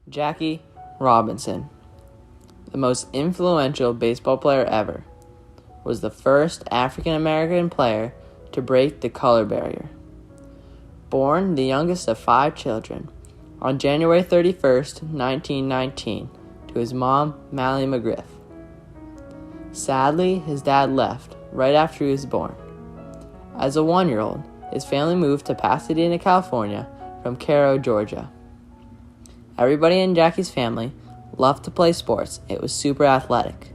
Jackie Robinson, the most influential baseball player ever, was the first African American player to break the color barrier. Born the youngest of 5 children, on January 31st, 1919, to his mom, Mallie McGriff. Sadly, his dad left right after he was born. As a 1-year-old, his family moved to Pasadena, California from Cairo, Georgia. Everybody in Jackie's family loved to play sports. It was super athletic.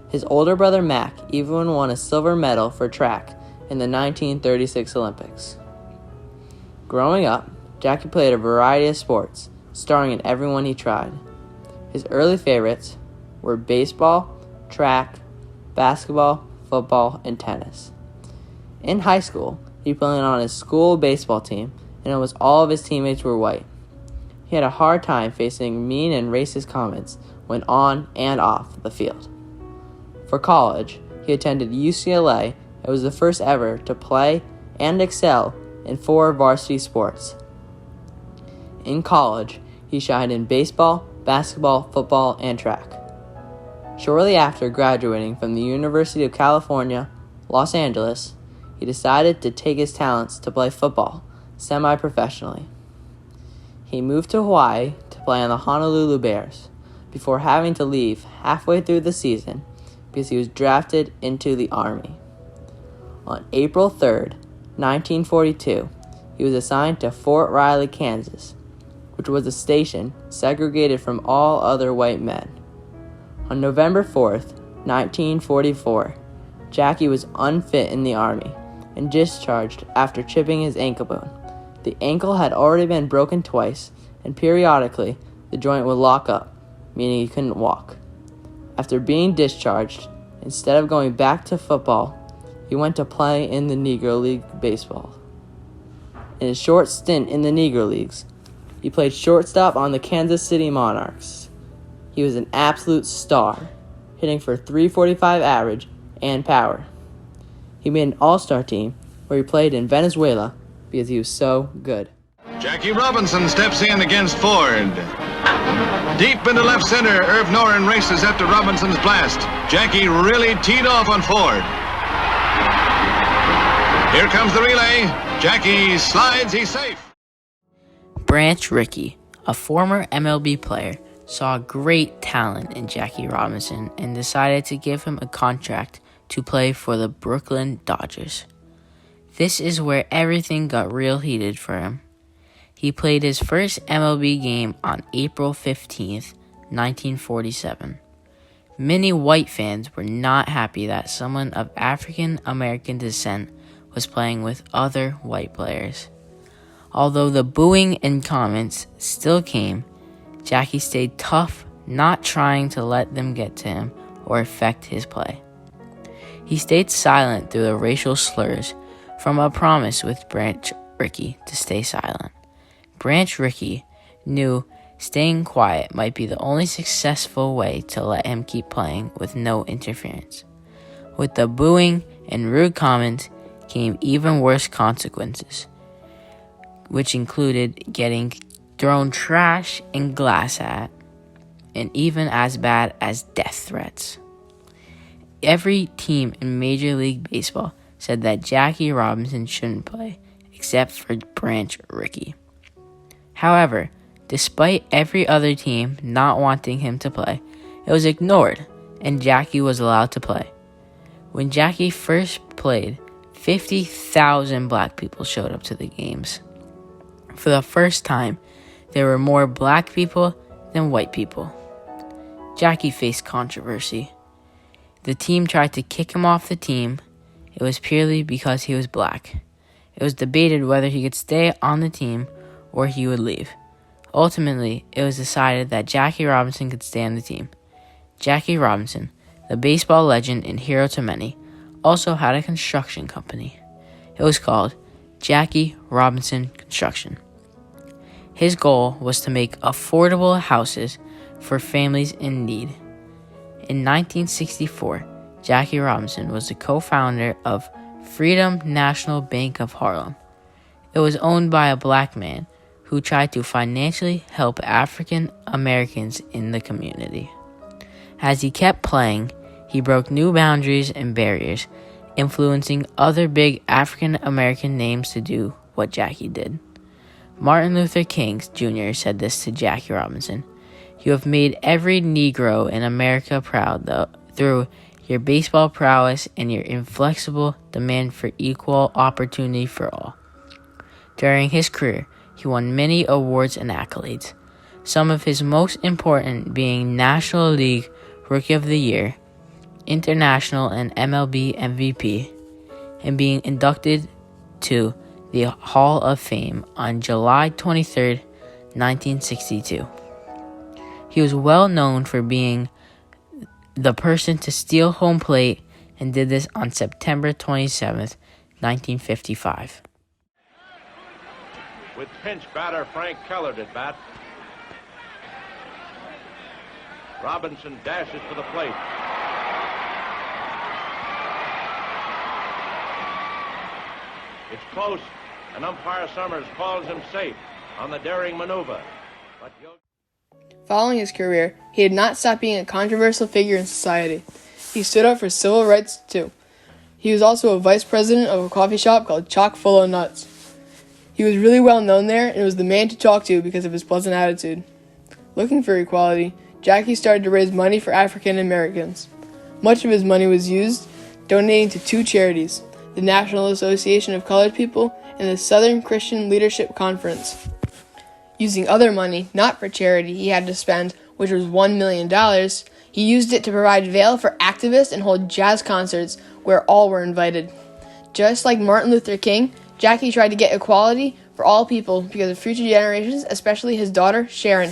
His older brother Mac even won a silver medal for track in the 1936 Olympics. Growing up, Jackie played a variety of sports, starring in every one he tried. His early favorites were baseball, track, basketball, football, and tennis. In high school, he played on his school baseball team, and almost all of his teammates were white. He had a hard time facing mean and racist comments when on and off the field. For college, he attended UCLA and was the first ever to play and excel in 4 varsity sports. In college, he shined in baseball, basketball, football, and track. Shortly after graduating from the University of California, Los Angeles, he decided to take his talents to play football semi-professionally. He moved to Hawaii to play on the Honolulu Bears before having to leave halfway through the season because he was drafted into the Army. On April 3rd, 1942, he was assigned to Fort Riley, Kansas, which was a station segregated from all other white men. On November 4th, 1944, Jackie was unfit in the Army and discharged after chipping his ankle bone. The ankle had already been broken twice, and periodically the joint would lock up, meaning he couldn't walk. After being discharged, instead of going back to football, he went to play in the Negro League baseball. In his short stint in the Negro Leagues, he played shortstop on the Kansas City Monarchs. He was an absolute star, hitting for .345 average and power. He made an all-star team where he played in Venezuela because he was so good. Jackie Robinson steps in against Ford. Deep into left center, Irv Noren races after Robinson's blast. Jackie really teed off on Ford. Here comes the relay. Jackie slides, he's safe. Branch Rickey, a former MLB player, saw great talent in Jackie Robinson and decided to give him a contract to play for the Brooklyn Dodgers. This is where everything got real heated for him. He played his first MLB game on April 15th, 1947. Many white fans were not happy that someone of African American descent was playing with other white players. Although the booing and comments still came, Jackie stayed tough, not trying to let them get to him or affect his play. He stayed silent through the racial slurs from a promise with Branch Rickey to stay silent. Branch Rickey knew staying quiet might be the only successful way to let him keep playing with no interference. With the booing and rude comments came even worse consequences, which included getting thrown trash and glass at, and even as bad as death threats. Every team in Major League Baseball said that Jackie Robinson shouldn't play, except for Branch Rickey. However, despite every other team not wanting him to play, it was ignored, and Jackie was allowed to play. When Jackie first played, 50,000 black people showed up to the games. For the first time, there were more black people than white people. Jackie faced controversy. The team tried to kick him off the team. It was purely because he was black. It was debated whether he could stay on the team or he would leave. Ultimately, it was decided that Jackie Robinson could stay on the team. Jackie Robinson, the baseball legend and hero to many, also had a construction company. It was called Jackie Robinson Construction. His goal was to make affordable houses for families in need. In 1964, Jackie Robinson was the co-founder of Freedom National Bank of Harlem. It was owned by a black man who tried to financially help African Americans in the community. As he kept playing, he broke new boundaries and barriers, influencing other big African American names to do what Jackie did. Martin Luther King Jr. said this to Jackie Robinson: "You have made every Negro in America proud through your baseball prowess and your inflexible demand for equal opportunity for all." During his career, he won many awards and accolades, some of his most important being National League Rookie of the Year, International and MLB MVP, and being inducted to the Hall of Fame on July 23, 1962. He was well known for being the person to steal home plate and did this on September 27, 1955. With pinch batter Frank Keller at bat. Robinson dashes to the plate. It's close, and umpire Summers calls him safe on the daring maneuver. But Following his career, he did not stop being a controversial figure in society. He stood up for civil rights too. He was also a vice president of a coffee shop called Chock Full of Nuts. He was really well known there and was the man to talk to because of his pleasant attitude. Looking for equality, Jackie started to raise money for African Americans. Much of his money was used donating to two charities, the National Association of Colored People and the Southern Christian Leadership Conference. Using other money, not for charity, he had to spend, which was $1 million, he used it to provide veil for activists and hold jazz concerts where all were invited. Just like Martin Luther King, Jackie tried to get equality for all people because of future generations, especially his daughter, Sharon.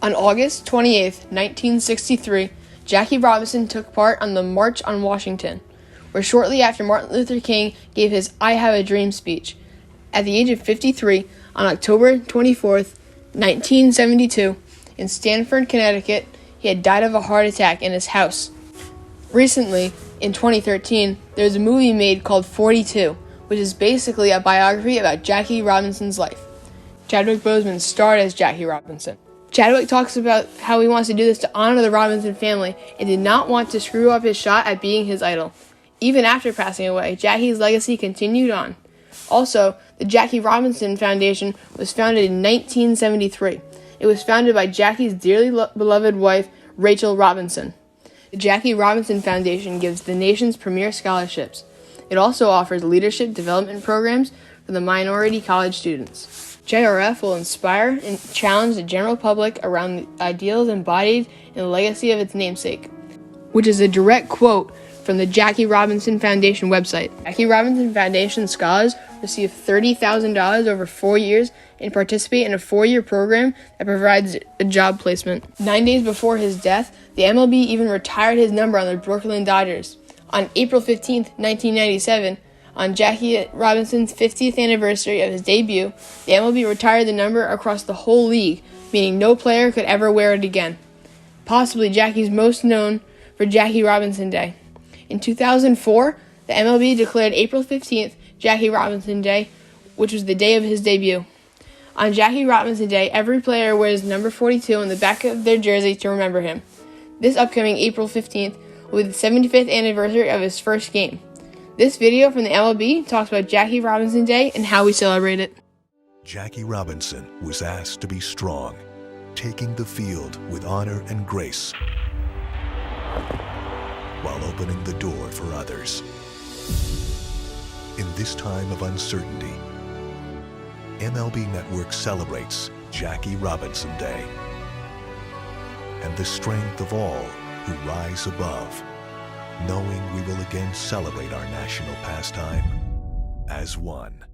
On August 28, 1963, Jackie Robinson took part on the March on Washington, where shortly after Martin Luther King gave his I Have a Dream speech. At the age of 53, on October 24, 1972, in Stamford, Connecticut, he had died of a heart attack in his house. Recently, in 2013, there was a movie made called 42, which is basically a biography about Jackie Robinson's life. Chadwick Boseman starred as Jackie Robinson. Chadwick talks about how he wants to do this to honor the Robinson family and did not want to screw up his shot at being his idol. Even after passing away, Jackie's legacy continued on. Also, the Jackie Robinson Foundation was founded in 1973. It was founded by Jackie's dearly beloved wife, Rachel Robinson. The Jackie Robinson Foundation gives the nation's premier scholarships. It also offers leadership development programs for the minority college students. JRF will inspire and challenge the general public around the ideals embodied in the legacy of its namesake, which is a direct quote from the Jackie Robinson Foundation website. Jackie Robinson Foundation scholars receive $30,000 over 4 years and participate in a 4-year program that provides a job placement. 9 days before his death, the MLB even retired his number on the Brooklyn Dodgers. On April 15, 1997, on Jackie Robinson's 50th anniversary of his debut, the MLB retired the number across the whole league, meaning no player could ever wear it again. Possibly Jackie's most known for Jackie Robinson Day. In 2004, the MLB declared April 15th Jackie Robinson Day, which was the day of his debut. On Jackie Robinson Day, every player wears number 42 on the back of their jersey to remember him. This upcoming April 15th will be the 75th anniversary of his first game. This video from the MLB talks about Jackie Robinson Day and how we celebrate it. Jackie Robinson was asked to be strong, taking the field with honor and grace, while opening the door for others. In this time of uncertainty, MLB Network celebrates Jackie Robinson Day and the strength of all who rise above, knowing we will again celebrate our national pastime as one.